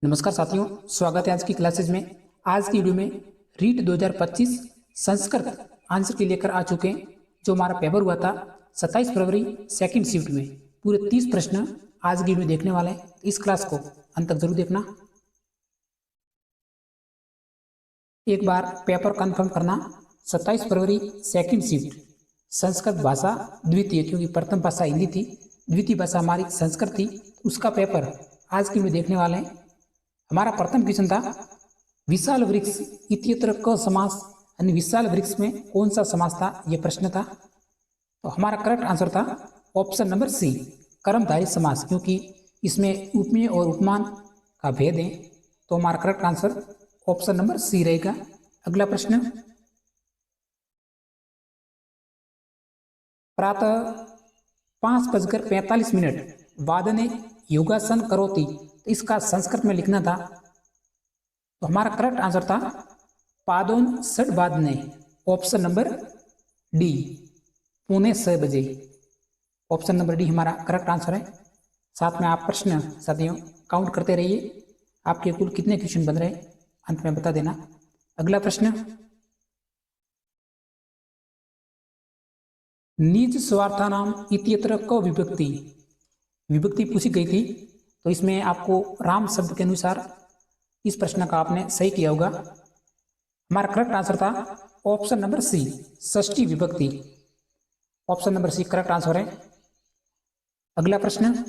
नमस्कार साथियों, स्वागत है आज की क्लासेज में। आज की वीडियो में रीट 2025 संस्कृत आंसर के लेकर आ चुके हैं। जो हमारा पेपर हुआ था 27 फरवरी सेकंड शिफ्ट में, पूरे 30 प्रश्न आज की वीडियो देखने वाले हैं। इस क्लास को अंत तक जरूर देखना। एक बार पेपर कंफर्म करना। 27 फरवरी सेकंड शिफ्ट संस्कृत भाषा द्वितीय, क्योंकि प्रथम भाषा हिंदी थी, द्वितीय भाषा हमारी संस्कृत थी। उसका पेपर आज की वीडियो देखने वाले हैं। हमारा प्रथम क्वेश्चन था विशाल वृक्ष इत्यत्र क समास, यानी विशाल वृक्ष में कौन सा समास था, यह प्रश्न था। तो हमारा करेक्ट आंसर था ऑप्शन नंबर सी, कर्मधारय समास, क्योंकि इसमें उपमेय और उपमान का भेद है। तो हमारा correct answer option number C रहेगा। अगला प्रश्न, प्रातः 5:45 वादने योगासन करोति, तो इसका संस्कृत में लिखना था। तो हमारा करेक्ट आंसर था पादोन 6 वादने, ऑप्शन नंबर डी, 5:45 बजे। ऑप्शन नंबर डी हमारा करेक्ट आंसर है। साथ में आप प्रश्न साथियों काउंट करते रहिए, आपके कुल कितने क्वेश्चन बन रहे अंत में बता देना। अगला प्रश्न, निज स्वार्थानाम इत्यत्र क विभक्ति, विभक्ति पूछी गई थी। तो इसमें आपको राम शब्द के अनुसार इस प्रश्न का आपने सही किया होगा। हमारा करेक्ट आंसर था ऑप्शन नंबर सी, षष्ठी विभक्ति। Option number C correct answer है। अगला प्रश्न,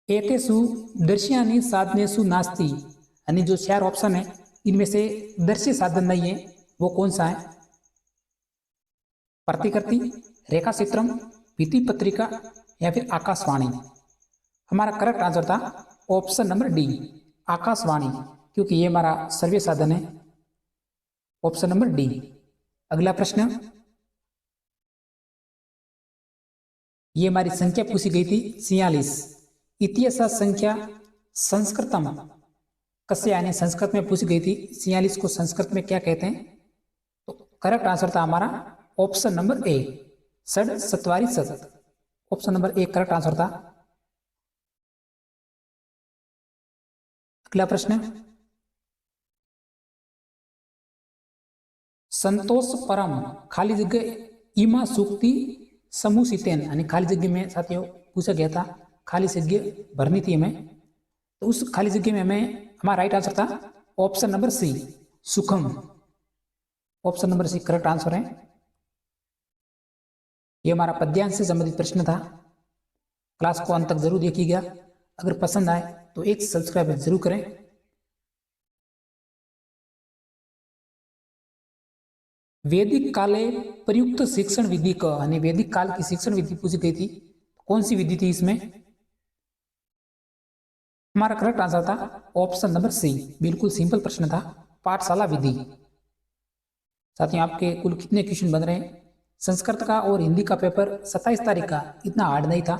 एतेषु दर्शयानि साधनेषु नास्ति, यानी जो 4 ऑप्शन है इनमें से दर्श्य साधन नहीं है, वो कौन सा है? प्रतिकृति, रेखा चित्रम, भित्ति पत्रिका या फिर आकाशवाणी। हमारा करेक्ट आंसर था ऑप्शन नंबर डी, आकाशवाणी, क्योंकि ये हमारा सर्वे साधन है। Option number D. अगला प्रश्न, ये हमारी संख्या पूछी गई थी 46। इत्यसा संख्या संस्कृतम कस्य, यानी संस्कृत में पूछी गई थी 46 को संस्कृत में क्या कहते हैं? तो करेक्ट आंसर था हमारा ऑप्शन नंबर ए, षड सत्वारी सत। Option number A correct answer था। अगला प्रश्न, संतोष परम खाली जगह इमा सूक्ति समूसितेन, यानी खाली जगह में साथियों पूछा गया था, खाली जगह भरनी थी हमें। तो उस खाली जगह में हमें हमारा राइट आंसर था ऑप्शन नंबर सी, सुखम। Option number C correct answer है। यह हमारा पद्यांश से संबंधित प्रश्न था। क्लास को अंत तक जरूर देखिएगा। अगर पसंद आए तो एक सब्सक्राइब जरूर करें। वैदिक काले प्रयुक्त शिक्षण विधि का, यानी वैदिक काल की शिक्षण विधि पूछी गई थी, कौन सी विधि थी इसमें? हमारा करेक्ट आंसर था ऑप्शन नंबर सी, बिल्कुल सिंपल प्रश्न था, पाठशाला विधि। साथियों आपके कुल कितने क्वेश्चन बन रहे हैं? संस्कृत का और हिंदी का पेपर 27 तारीख का इतना हार्ड नहीं था,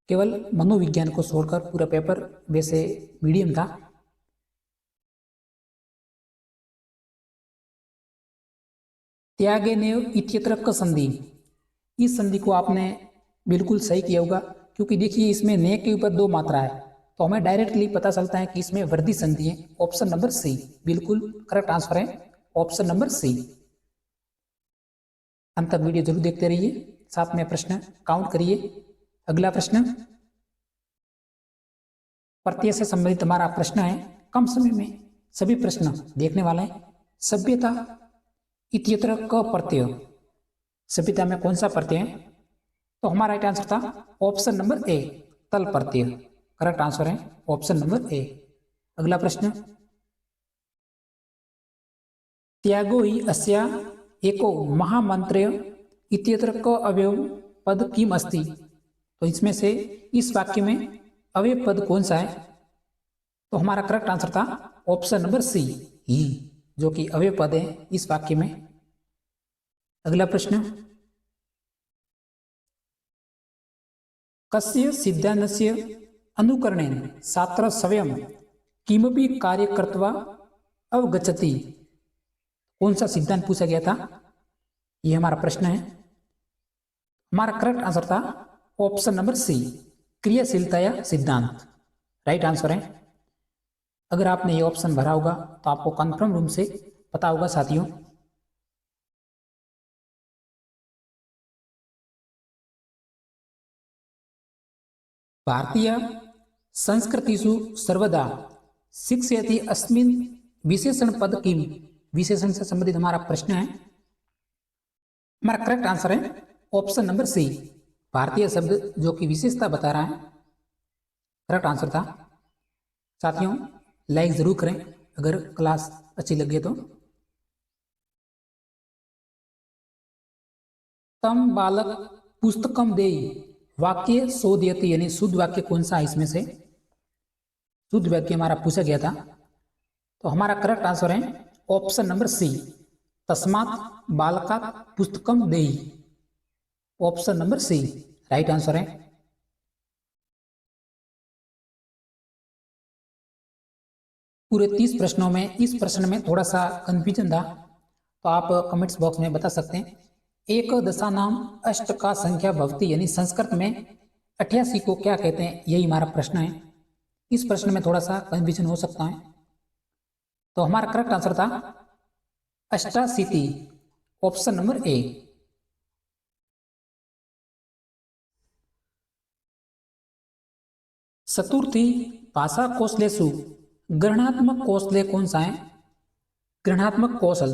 केवल मनोविज्ञान को छोड़कर पूरा पेपर वैसे मीडियम था। त्यागे नेव इत्यत्र क संधि, इस संधि को आपने बिल्कुल सही किया होगा, क्योंकि देखिए इसमें ने के ऊपर 2 मात्रा है, तो हमें डायरेक्टली पता चलता है कि इसमें वृद्धि संधि है। ऑप्शन नंबर सी बिल्कुल करेक्ट आंसर है, ऑप्शन नंबर सी। अंत तक वीडियो जरूर देखते रहिए, साथ में प्रश्न काउंट करिए। अगला प्रश्न, प्रत्यय से संबंधित हमारा प्रश्न है, कम समय में सभी प्रश्न देखने वाले हैं। सभ्यता इत्यत्र क प्रत्यय, सभ्यता में कौन सा प्रत्यय है? तो हमारा राइट आंसर था ऑप्शन नंबर ए, तल प्रत्यय। करेक्ट आंसर है ऑप्शन नंबर ए। अगला प्रश्न, त्यागो ही अस्या एको महामंत्र इत्यत्र क अवयव पद किम अस्ति, तो इसमें से इस वाक्य में अवयव पद कौन सा है? तो हमारा करेक्ट आंसर था ऑप्शन नंबर सी, ही, जो कि अवयव पद है इस वाक्य में। अगला प्रश्न, कस्य सिद्धान्तस्य अनुकरणेन छात्र स्वयं किमपि कार्य कृत्वा अवगच्छति, कौन सा सिद्धांत पूछा गया था? यह हमारा प्रश्न है। हमारा करेक्ट आंसर था ऑप्शन नंबर सी, क्रियाशीलता या सिद्धांत, राइट आंसर है। अगर आपने ये ऑप्शन भरा होगा तो आपको कन्फर्म रूम से पता होगा साथियों। भारतीय संस्कृतिषु सर्वदा शिक्षयति अस्मिन् विशेषण पद किम, विशेषण से संबंधित हमारा प्रश्न है। हमारा करेक्ट आंसर है ऑप्शन नंबर सी, भारतीय शब्द जो कि विशेषता बता रहा है, करेक्ट आंसर था। साथियों लाइक जरूर करें अगर क्लास अच्छी लगे तो। तम बालक पुस्तकम देई, वाक्य शोधयति यानी शुद्ध वाक्य कौन सा है इसमें से, शुद्ध वाक्य हमारा पूछा गया था। तो हमारा करेक्ट आंसर है ऑप्शन नंबर सी, तस्मात् बालकात् पुस्तकम देई, option number C right answer है। पूरे 30 प्रश्नों में इस प्रश्न में थोड़ा सा कंफ्यूजन था, तो आप कमेंट्स बॉक्स में बता सकते हैं। एक दशानाम अष्ट का संख्या भवती यानी संस्कृत में 88 को क्या कहते हैं, यही हमारा प्रश्न है। इस प्रश्न में थोड़ा सा कंफ्यूजन हो सकता है, तो हमारा करेक्ट आंसर था अष्टाशीति, ऑप्शन नंबर ए। चतुर्थी भाषा कौशलेषु ग्रहणात्मक कौशल कौन सा है, ग्रहणात्मक कौशल,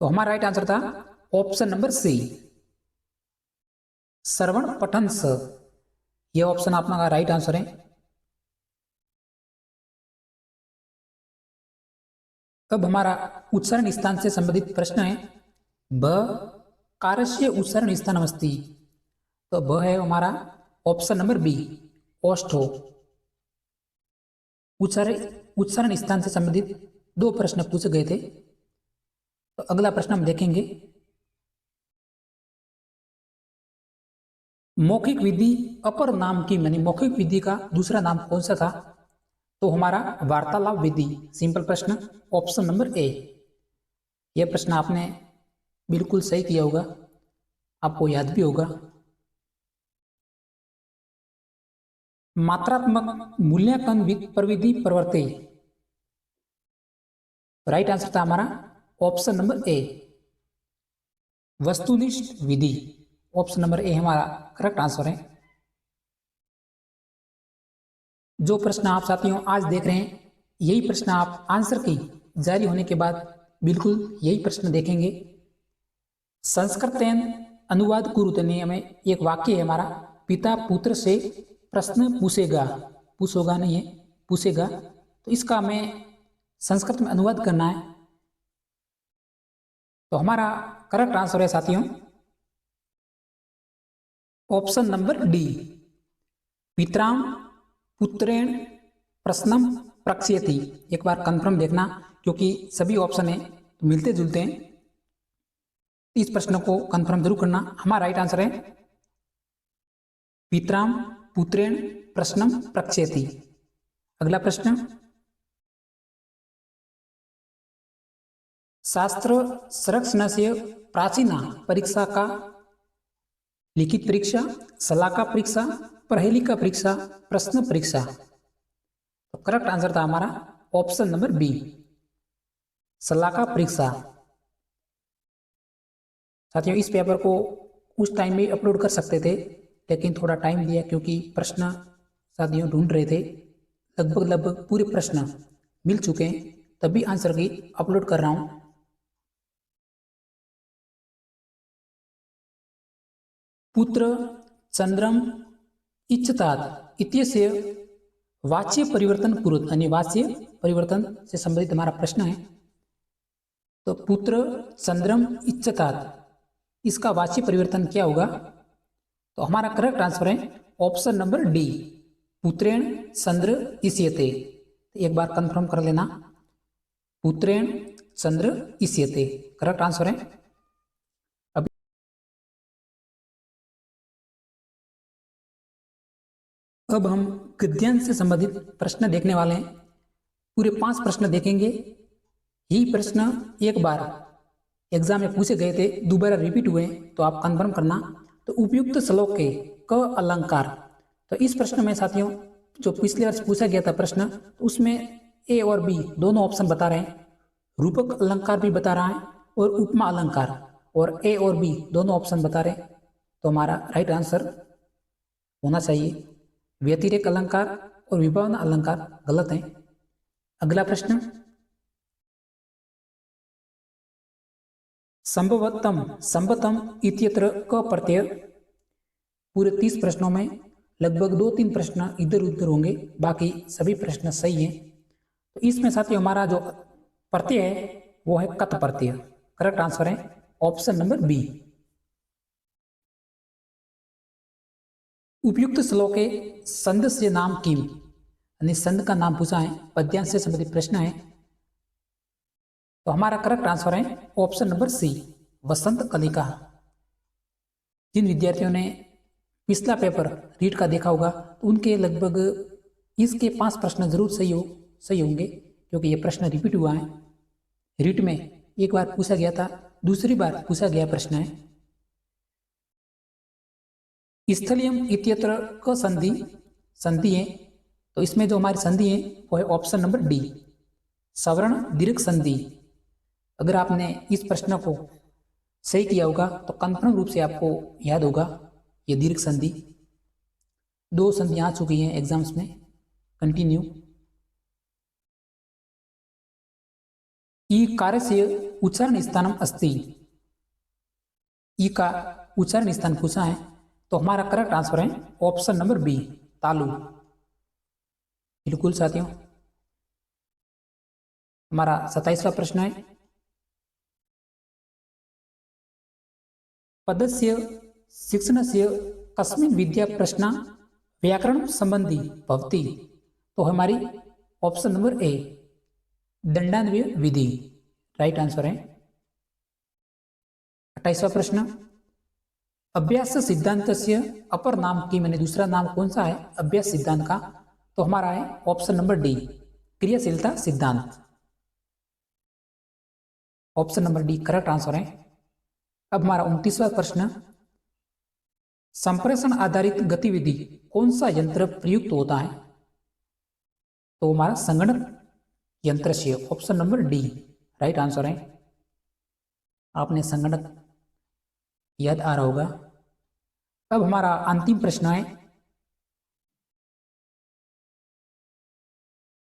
तो हमारा राइट आंसर था ऑप्शन नंबर सी, श्रवण पठन स, यह ऑप्शन आपका राइट आंसर है। अब हमारा उच्चारण स्थान से संबंधित प्रश्न है। ब कारस्य उच्चारण स्थान अस्ति, तो ब है हमारा ऑप्शन नंबर बी, ओष्ठो। उच्चारण स्थान से संबंधित 2 प्रश्न पूछे गए थे। तो अगला प्रश्न हम देखेंगे, मौखिक विधि अपर नाम की, यानी मौखिक विधि का दूसरा नाम कौन सा था, तो हमारा वार्तालाप विधि, सिंपल प्रश्न, ऑप्शन नंबर ए। यह प्रश्न आपने बिल्कुल सही किया होगा, आपको याद भी होगा। मात्रात्मक मूल्यांकन प्रविधि प्रवर्ते, राइट आंसर था हमारा ऑप्शन नंबर ए, वस्तुनिष्ठ विधि, ऑप्शन नंबर ए हमारा करेक्ट आंसर है। जो प्रश्न आप साथियों आज देख रहे हैं, यही प्रश्न आप आंसर की जारी होने के बाद बिल्कुल यही प्रश्न देखेंगे। संस्कृतेन अनुवाद कुरुते, हमें एक वाक्य है हमारा, पिता पुत्र से प्रश्न पूछेगा, पूछोगा नहीं है, पूछेगा, तो इसका हमें संस्कृत में अनुवाद करना है। तो हमारा करेक्ट आंसर है साथियों ऑप्शन नंबर डी, पितराम पुत्रेण प्रश्नम प्रक्षयति। एक बार कंफर्म देखना, क्योंकि सभी ऑप्शन है मिलते जुलते हैं, इस प्रश्न को कंफर्म जरूर करना। हमारा राइट आंसर है पितराम पुत्रेण प्रश्नम प्रक्षयति। अगला प्रश्न, शास्त्र संरक्षण से प्राचीना परीक्षा का लिखित परीक्षा, सलाका परीक्षा, पहेलिका परीक्षा, प्रश्न परीक्षा, तो करेक्ट आंसर था हमारा ऑप्शन नंबर बी, सलाका परीक्षा। साथियों इस पेपर को उस टाइम में अपलोड कर सकते थे, लेकिन थोड़ा टाइम दिया क्योंकि प्रश्न साथियों ढूंढ रहे थे, लगभग पूरे प्रश्न मिल चुके हैं, तभी आंसर की अपलोड कर रहा हूं। पुत्र चंद्रम इच्छतात इत्यस्य वाच्य परिवर्तन कुरुत, यानी वाच्य परिवर्तन से संबंधित हमारा प्रश्न है। तो पुत्र चंद्रम इच्छतात, इसका वाच्य परिवर्तन क्या होगा, तो हमारा करेक्ट आंसर है ऑप्शन नंबर डी, पुत्रेण चंद्र इष्यते। एक बार कंफर्म कर लेना, पुत्रेण चंद्र इष्यते करेक्ट आंसर है। अब हम गद्यांश से संबंधित प्रश्न देखने वाले हैं। पूरे 5 प्रश्न देखेंगे। यही प्रश्न एक बार एग्जाम में पूछे गए थे, दोबारा रिपीट हुए, तो आप कंफर्म करना। तो उपयुक्त श्लोक के क अलंकार। तो इस प्रश्न में साथियों जो पिछले वर्ष पूछा गया था प्रश्न, तो उसमें ए और बी दोनों ऑप्शन बता रहे हैं, रूपक अलंकार भी बता रहा है और उपमा अलंकार, और ए और बी दोनों ऑप्शन बता रहे हैं। तो हमारा राइट आंसर होना चाहिए व्यतिरेक अलंकार और विभावना अलंकार गलत है। अगला प्रश्न, संभवतम इत्यत्र क प्रत्यय। पूरे 30 प्रश्नों में लगभग 2-3 प्रश्न इधर उधर होंगे, बाकी सभी प्रश्न सही हैं। तो इसमें साथियों हमारा जो प्रत्यय है वो है कत प्रत्यय। करेक्ट आंसर है ऑप्शन नंबर बी। उपयुक्त श्लोक के संदस्य नाम किम, यानी संद का नाम पूछा है, पद्यांश से संबंधित प्रश्न है। तो हमारा करेक्ट आंसर है ऑप्शन नंबर सी, वसंत कलिका। जिन विद्यार्थियों ने पिछला पेपर रीट का देखा होगा तो उनके लगभग इसके 5 प्रश्न जरूर सही होंगे, क्योंकि ये प्रश्न रिपीट हुआ है। रीट में एक बार पूछा गया था, दूसरी बार पूछा गया प्रश्न है। स्थलियम इत्यत्र क संधि है, तो इसमें जो हमारी संधि है वो है ऑप्शन नंबर डी, सवर्ण दीर्घ संधि। अगर आपने इस प्रश्न को सही किया होगा तो कंफर्म रूप से आपको याद होगा ये दीर्घ संधि। 2 संधि आ चुकी हैं एग्जाम्स में। कंटिन्यू। ईकारस्य उच्चारण स्थानम अस्ति, ई का उच्चारण स्थान पूछा है, तो हमारा करेक्ट आंसर है ऑप्शन नंबर बी, तालु। बिल्कुल साथियों। हमारा 27वां प्रश्न है, पदस्य शिक्षणस्य कस्मिन् विद्या प्रश्न व्याकरण संबंधी भवति। तो हमारी ऑप्शन नंबर ए, दंडान्वय विधि राइट आंसर है। 28वां प्रश्न, अभ्यास सिद्धांत से अपर नाम की, मैंने दूसरा नाम कौन सा है अभ्यास सिद्धांत का, तो हमारा है ऑप्शन नंबर डी, क्रियाशीलता सिद्धांत। Option number D correct answer है। अब हमारा 29वां प्रश्न, संप्रेषण आधारित गतिविधि कौन सा यंत्र प्रयुक्त होता है, तो हमारा संगणक यंत्र से, option number D right answer है। आपने संगणक याद आ रहा होगा। अब हमारा अंतिम प्रश्न है,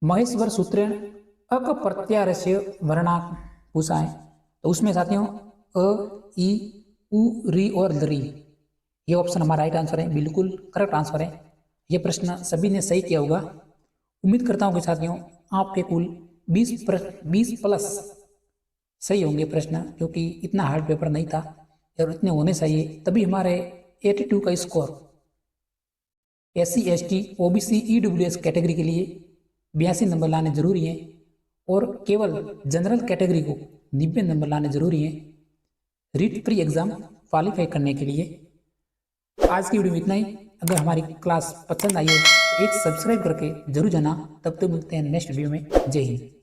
महेश्वर सूत्र अक प्रत्यारस्य वर्णाक पूछा है, तो उसमें साथियों अ, ई, उ, री और लरी, ये ऑप्शन हमारा राइट आंसर है, बिल्कुल करेक्ट आंसर है। ये प्रश्न सभी ने सही किया होगा। उम्मीद करता हूँ कि साथियों आपके कुल 20 प्लस सही होंगे प्रश्न, क्योंकि इतना हार्ड पेपर नहीं था और इतने होने चाहिए, तभी हमारे 82 का score SC, ST, OBC, EWS category के लिए 82 नंबर लाने जरूरी हैं, और केवल जनरल कैटेगरी को 90 नंबर लाने जरूरी हैं रीट प्री एग्जाम क्वालिफाई करने के लिए। आज की वीडियो में इतना ही। अगर हमारी क्लास पसंद आई हो तो एक सब्सक्राइब करके जरूर जाना। तब तक मिलते हैं नेक्स्ट वीडियो में। जय हिंद।